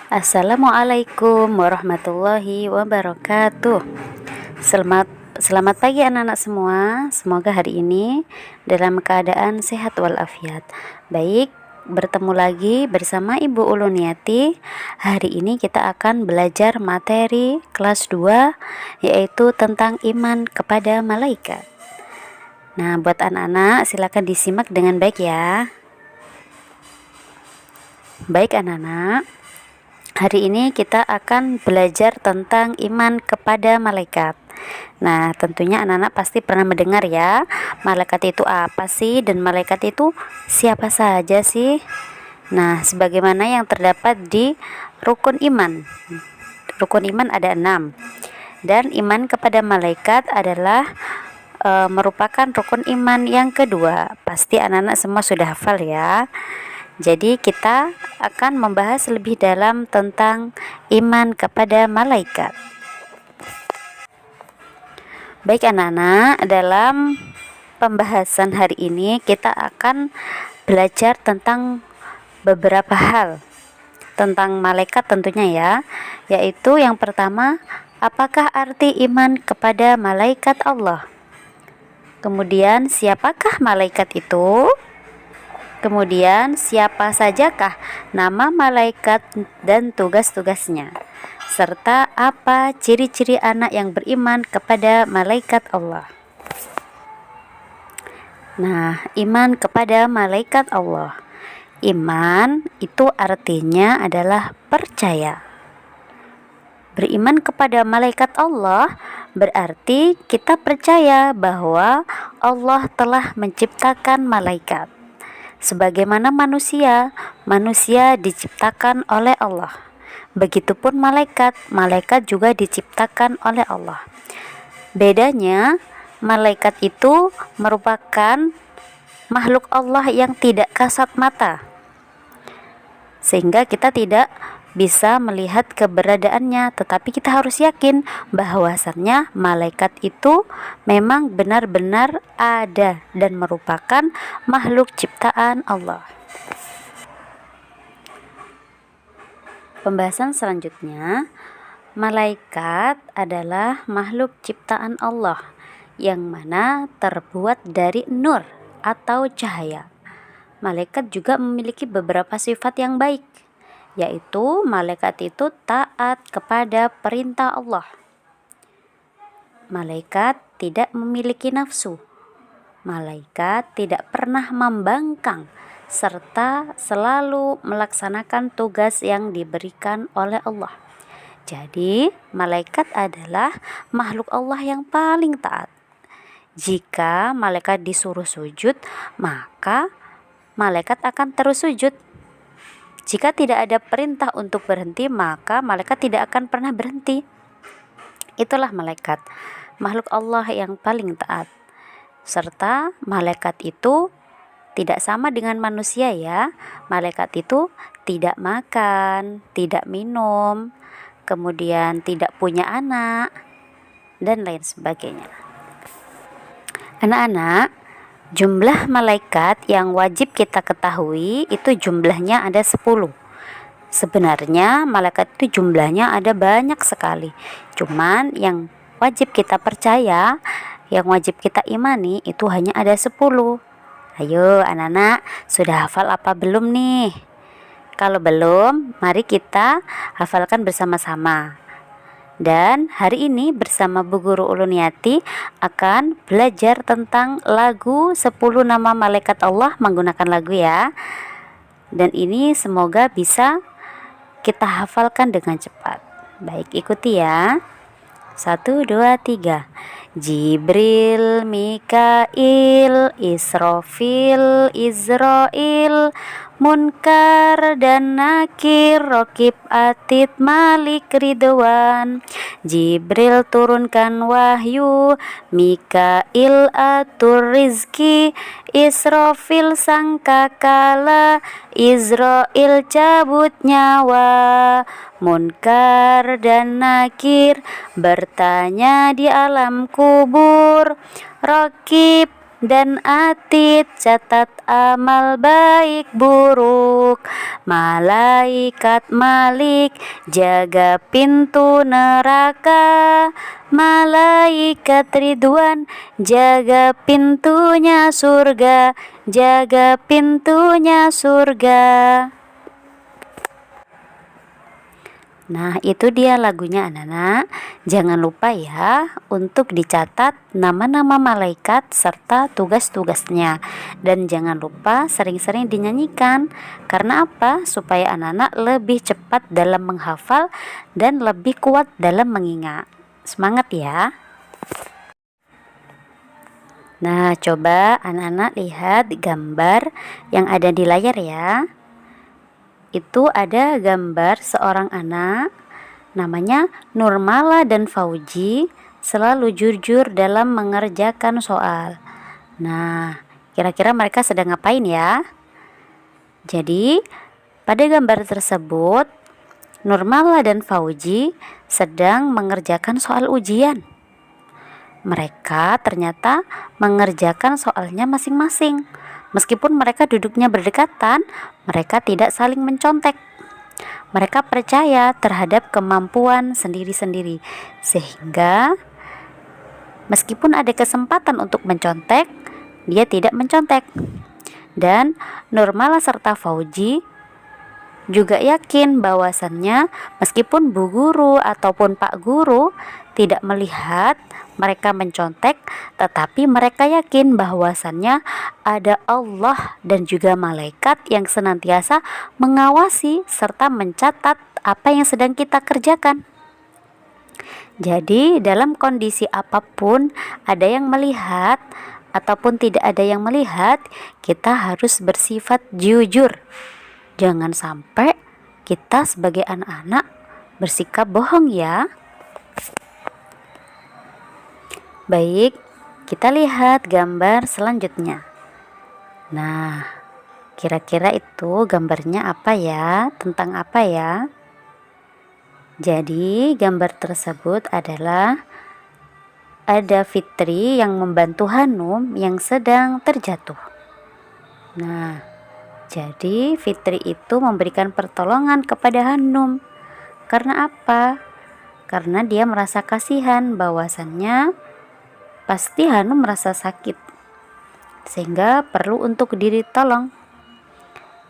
Assalamualaikum warahmatullahi wabarakatuh. Selamat pagi anak-anak semua. Semoga hari ini dalam keadaan sehat walafiat. Baik, bertemu lagi bersama Ibu Uluniati. Hari ini kita akan belajar materi kelas 2, yaitu tentang iman kepada malaikat. Nah, buat anak-anak silakan disimak dengan baik ya. Baik anak-anak, hari ini kita akan belajar tentang iman kepada malaikat. Nah, tentunya anak-anak pasti pernah mendengar ya, malaikat itu apa sih dan malaikat itu siapa saja sih? Nah, sebagaimana yang terdapat di rukun iman. Rukun iman ada 6. Dan iman kepada malaikat adalah merupakan rukun iman yang kedua. Pasti anak-anak semua sudah hafal ya. Jadi kita akan membahas lebih dalam tentang iman kepada malaikat. Baik anak-anak, dalam pembahasan hari ini kita akan belajar tentang beberapa hal tentang malaikat tentunya ya. Yaitu yang pertama, apakah arti iman kepada malaikat Allah? Kemudian siapakah malaikat itu? Kemudian siapa sajakah nama malaikat dan tugas-tugasnya, serta apa ciri-ciri anak yang beriman kepada malaikat Allah. Nah, iman kepada malaikat Allah. Iman itu artinya adalah percaya. Beriman kepada malaikat Allah berarti kita percaya bahwa Allah telah menciptakan malaikat. Sebagaimana manusia diciptakan oleh Allah. Begitupun malaikat juga diciptakan oleh Allah. Bedanya, malaikat itu merupakan makhluk Allah yang tidak kasat mata, sehingga kita tidak bisa melihat keberadaannya, tetapi kita harus yakin bahwasannya malaikat itu memang benar-benar ada dan merupakan makhluk ciptaan Allah. Pembahasan selanjutnya, malaikat adalah makhluk ciptaan Allah yang mana terbuat dari nur atau cahaya. Malaikat juga memiliki beberapa sifat yang baik, yaitu malaikat itu taat kepada perintah Allah. Malaikat tidak memiliki nafsu. Malaikat tidak pernah membangkang serta selalu melaksanakan tugas yang diberikan oleh Allah. Jadi, malaikat adalah makhluk Allah yang paling taat. Jika malaikat disuruh sujud, maka malaikat akan terus sujud. Jika tidak ada perintah untuk berhenti, maka malaikat tidak akan pernah berhenti. Itulah malaikat, makhluk Allah yang paling taat. Serta malaikat itu tidak sama dengan manusia ya. Malaikat itu tidak makan, tidak minum, kemudian tidak punya anak, dan lain sebagainya. Anak-anak, jumlah malaikat yang wajib kita ketahui itu jumlahnya ada 10. Sebenarnya malaikat itu jumlahnya ada banyak sekali. Cuman yang wajib kita percaya, yang wajib kita imani itu hanya ada 10. Ayo anak-anak, sudah hafal apa belum nih? Kalau belum, mari kita hafalkan bersama-sama. Dan hari ini bersama Bu Guru Uluniati akan belajar tentang lagu 10 nama malaikat Allah menggunakan lagu ya. Dan ini semoga bisa kita hafalkan dengan cepat. Baik, ikuti ya. 1, 2, 3. Jibril, Mikail, Israfil, Izrail, Munkar dan Nakir, Rokib, Atid, Malik, Ridwan. Jibril turunkan wahyu, Mikail atur rizki, Israfil sangkakala, Izrail cabut nyawa. Munkar dan Nakir bertanya di alam kubur, kubur. Raqib dan Atid catat amal baik buruk. Malaikat Malik jaga pintu neraka. Malaikat Ridwan jaga pintunya surga. Jaga pintunya surga. Nah, itu dia lagunya anak-anak. Jangan lupa ya untuk dicatat nama-nama malaikat serta tugas-tugasnya. Dan jangan lupa sering-sering dinyanyikan. Karena apa? Supaya anak-anak lebih cepat dalam menghafal dan lebih kuat dalam mengingat. Semangat ya. Nah, coba anak-anak lihat gambar yang ada di layar ya. Itu ada gambar seorang anak namanya Nurmala dan Fauji selalu jujur dalam mengerjakan soal. Nah, kira-kira mereka sedang ngapain ya? Jadi, pada gambar tersebut Nurmala dan Fauji sedang mengerjakan soal ujian. Mereka ternyata mengerjakan soalnya masing-masing. Meskipun mereka duduknya berdekatan, mereka tidak saling mencontek. Mereka percaya terhadap kemampuan sendiri-sendiri, sehingga meskipun ada kesempatan untuk mencontek, dia tidak mencontek. Dan Nurmala serta Fauji juga yakin bahwasannya meskipun Bu Guru ataupun Pak Guru tidak melihat mereka mencontek, tetapi mereka yakin bahwasannya ada Allah dan juga malaikat yang senantiasa mengawasi serta mencatat apa yang sedang kita kerjakan. Jadi dalam kondisi apapun, ada yang melihat ataupun tidak ada yang melihat, kita harus bersifat jujur. Jangan sampai kita sebagai anak-anak bersikap bohong ya. Baik, kita lihat gambar selanjutnya. Nah, kira-kira itu gambarnya apa ya? Tentang apa ya? Jadi, gambar tersebut adalah ada Fitri yang membantu Hanum yang sedang terjatuh. Nah, jadi Fitri itu memberikan pertolongan kepada Hanum. Karena apa? Karena dia merasa kasihan bahwasannya pasti Hanum merasa sakit, sehingga perlu untuk ditolong.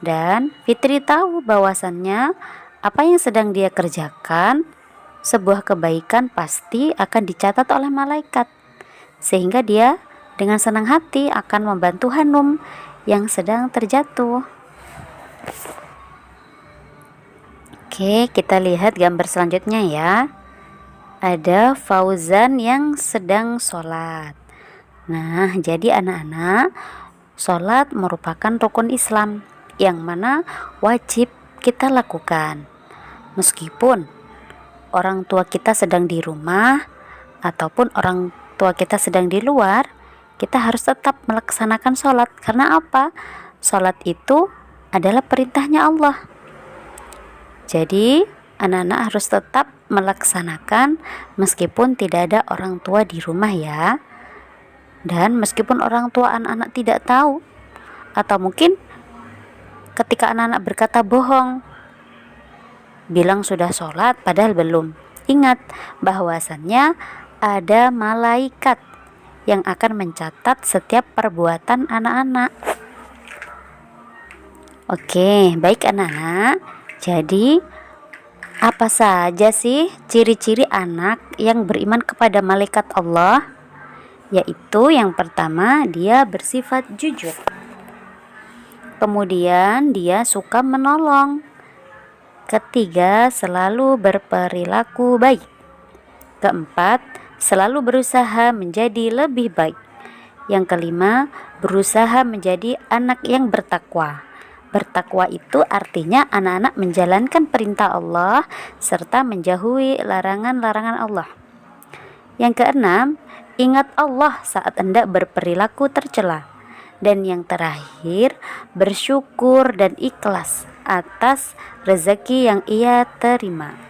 Dan Fitri tahu bahwasannya apa yang sedang dia kerjakan, sebuah kebaikan pasti akan dicatat oleh malaikat, sehingga dia dengan senang hati akan membantu Hanum yang sedang terjatuh. Oke, kita lihat gambar selanjutnya ya. Ada Fauzan yang sedang sholat. Nah, jadi anak-anak, sholat merupakan rukun Islam yang mana wajib kita lakukan. Meskipun orang tua kita sedang di rumah ataupun orang tua kita sedang di luar, kita harus tetap melaksanakan sholat. Karena apa? Sholat itu adalah perintahnya Allah. Jadi anak-anak harus tetap melaksanakan meskipun tidak ada orang tua di rumah ya. Dan meskipun orang tua anak-anak tidak tahu, atau mungkin ketika anak-anak berkata bohong, bilang sudah sholat padahal belum. Ingat bahwasannya ada malaikat yang akan mencatat setiap perbuatan anak-anak. Oke, baik anak-anak. Jadi, apa saja sih ciri-ciri anak yang beriman kepada malaikat Allah? Yaitu yang pertama, dia bersifat jujur. Kemudian dia suka menolong. Ketiga, selalu berperilaku baik. Keempat, selalu berusaha menjadi lebih baik. Yang kelima, berusaha menjadi anak yang bertakwa. Bertakwa itu artinya anak-anak menjalankan perintah Allah serta menjauhi larangan-larangan Allah. Yang keenam, ingat Allah saat hendak berperilaku tercela. Dan yang terakhir, bersyukur dan ikhlas atas rezeki yang ia terima.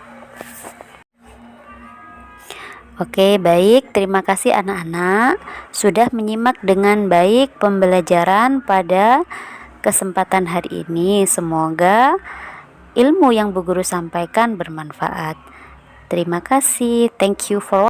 Oke, baik. Terima kasih anak-anak sudah menyimak dengan baik pembelajaran pada kesempatan hari ini. Semoga ilmu yang Bu Guru sampaikan bermanfaat. Terima kasih. Thank you for